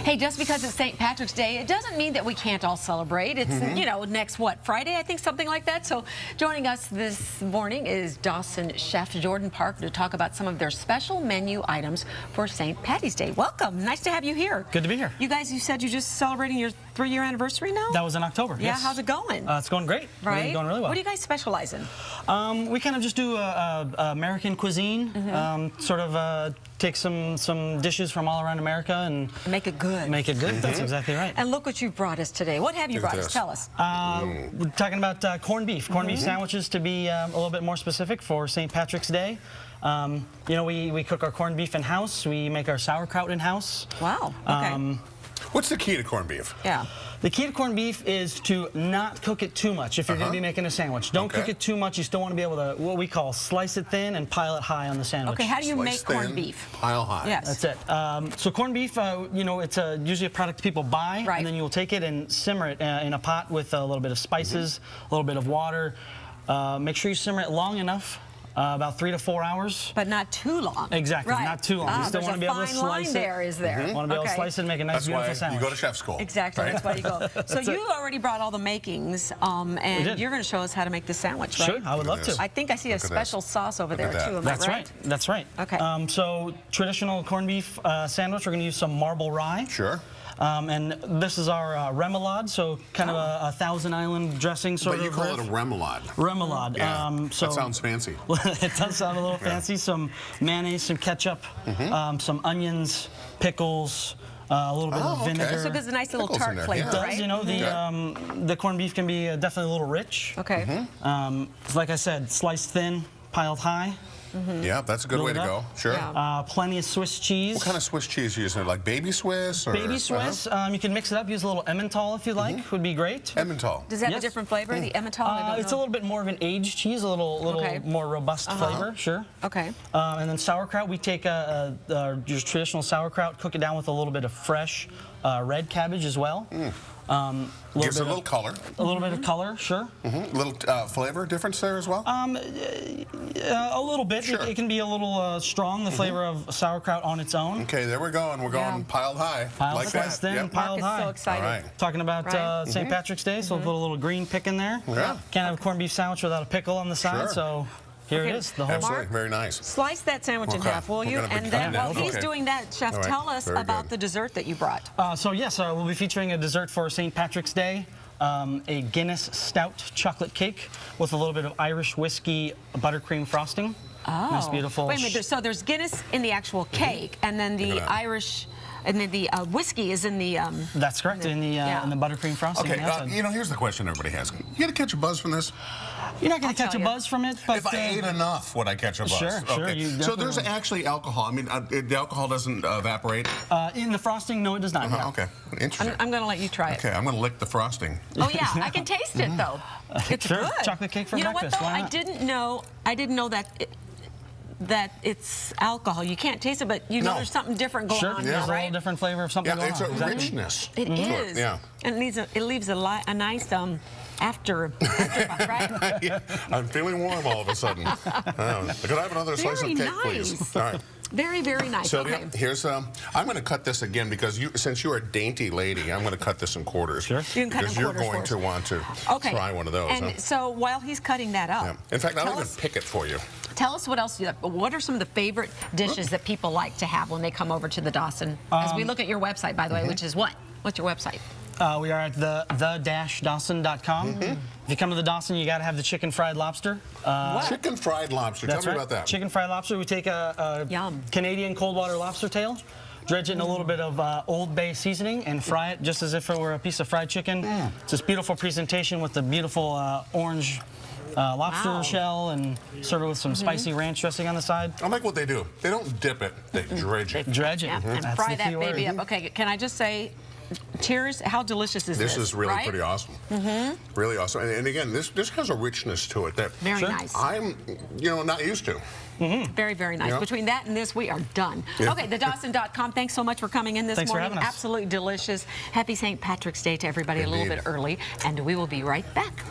Hey, just because it's St. Patrick's Day, it doesn't mean that we can't all celebrate. It's, you know, next, what, Friday, I think, something like that. So joining us this morning is Dawson chef Jordan Parker to talk about some of their special menu items for St. Patty's Day. Welcome. Nice to have you here. Good to be here. You guys, you said you're just celebrating your 3-year anniversary now? That was in October, Yeah, yes. how's it going? It's going great. Right? It's going really well. What do you guys specialize in? We kind of just do American cuisine, sort of take some dishes from all around America and make it good. Make it good, that's exactly right. And look what you brought us today. What have you brought us? Tell us. We're talking about corned beef sandwiches, to be a little bit more specific, for St. Patrick's Day. You know, we cook our corned beef in-house. We make our sauerkraut in-house. Wow, okay. What's the key to corned beef? Yeah. The key to corned beef is to not cook it too much if you're going to be making a sandwich. Don't cook it too much. You still want to be able to, what we call, slice it thin and pile it high on the sandwich. Okay, how do you make corned beef? Pile high. Yes. That's it. So corned beef, you know, it's usually a product people buy, and then you'll take it and simmer it in a pot with a little bit of spices, a little bit of water. Make sure you simmer it long enough. About 3 to 4 hours. But not too long. Exactly, not too long. You still want to be able to slice it. There is there. Want to be able to slice it and make a nice, beautiful sandwich. You go to chef school. Exactly, that's why you go. So you already brought all the makings, and you're going to show us how to make this sandwich, right? Sure, I would love to. I think I see a special sauce over there, too. Am I right? That's right. Okay. So traditional corned beef sandwich, we're going to use some marble rye. Sure. And this is our remoulade, so kind of a Thousand Island dressing sort of. But you call it a remoulade. Remoulade. Yeah, that sounds fancy. It does sound a little fancy. Some mayonnaise, some ketchup, some onions, pickles, a little bit of vinegar. So it gives a nice little tart flavor, It does, right? you know, the corned beef can be definitely a little rich. Okay. Like I said, sliced thin, piled high. Yeah, that's a good way to go. Sure. Yeah. Plenty of Swiss cheese. What kind of Swiss cheese are you using? Like baby Swiss? Or? Baby Swiss. You can mix it up. Use a little Emmental if you like. Would be great. Emmental. Does it have a different flavor, the Emmental? It's a little bit more of an aged cheese, a little more robust flavor. Sure. Okay. And then sauerkraut. We take your traditional sauerkraut, cook it down with a little bit of fresh red cabbage as well. Gives it a little color. A little bit of color, sure. Little flavor difference there as well? A little bit. Sure. It can be a little strong, the flavor of sauerkraut on its own. Okay, there we go, and we're going piled high. Piled sliced thin, piled high. So excited. All right. Talking about St. Patrick's Day, so we'll put a little green pick in there. Yeah. Can't have a corned beef sandwich without a pickle on the side, so here it is. The whole Absolutely, very nice. Slice that sandwich in half, will you? And then while he's doing that, Chef, tell us about the dessert that you brought. So yes, we'll be featuring a dessert for St. Patrick's Day. A Guinness Stout chocolate cake with a little bit of Irish whiskey buttercream frosting. Oh. Nice, beautiful. Wait a minute, so there's Guinness in the actual cake, and then the Irish, and then the whiskey is in the... That's correct, in the buttercream frosting. Okay, you know, here's the question everybody has. You gonna catch a buzz from this? You're not going to catch a buzz from it, but... If I ate enough, would I catch a buzz? Sure, okay. So there's actually alcohol. I mean, the alcohol doesn't evaporate? In the frosting, no, it does not. Okay, interesting. I'm going to let you try it. Okay, I'm going to lick the frosting. Oh, yeah, I can taste it, though. It's good. Chocolate cake for You breakfast. know what, though? I didn't know that it's alcohol. You can't taste it, but you know there's something different going on There's now, a little different flavor of something going on. It's a richness. It is. Yeah. And it leaves a nice aftermath, right? Yeah, I'm feeling warm all of a sudden. Could I have another slice of cake, please? All right. Very, very nice. Sylvia, here's I'm going to cut this again because since you're a dainty lady, I'm going to cut this in quarters. Sure. You can cut because in you're quarters going to want to try one of those. And so while he's cutting that up, in fact, I'll even pick it for you. Tell us what else you like. What are some of the favorite dishes that people like to have when they come over to the Dawson? As we look at your website, by the way, which is what? What's your website? We are at the-dawson.com. If you come to the Dawson, you got to have the chicken fried lobster. Chicken fried lobster. Tell me about that. Chicken fried lobster. We take a Canadian cold water lobster tail, dredge it in a little bit of Old Bay seasoning, and fry it just as if it were a piece of fried chicken. It's this beautiful presentation with the beautiful orange lobster shell, and serve it with some spicy ranch dressing on the side. I like what they do. They don't dip it. They dredge it. Dredge it. And fry that baby up. Okay, can I just say, cheers. How delicious is this? This is really pretty awesome. Really awesome. And again, this has a richness to it that very nice. I'm, not used to. Very, very nice. Between that and this, we are done. Okay, thedawson.com. Thanks so much for coming in this morning. For having us. Absolutely delicious. Happy St. Patrick's Day to everybody. A little bit early, and we will be right back.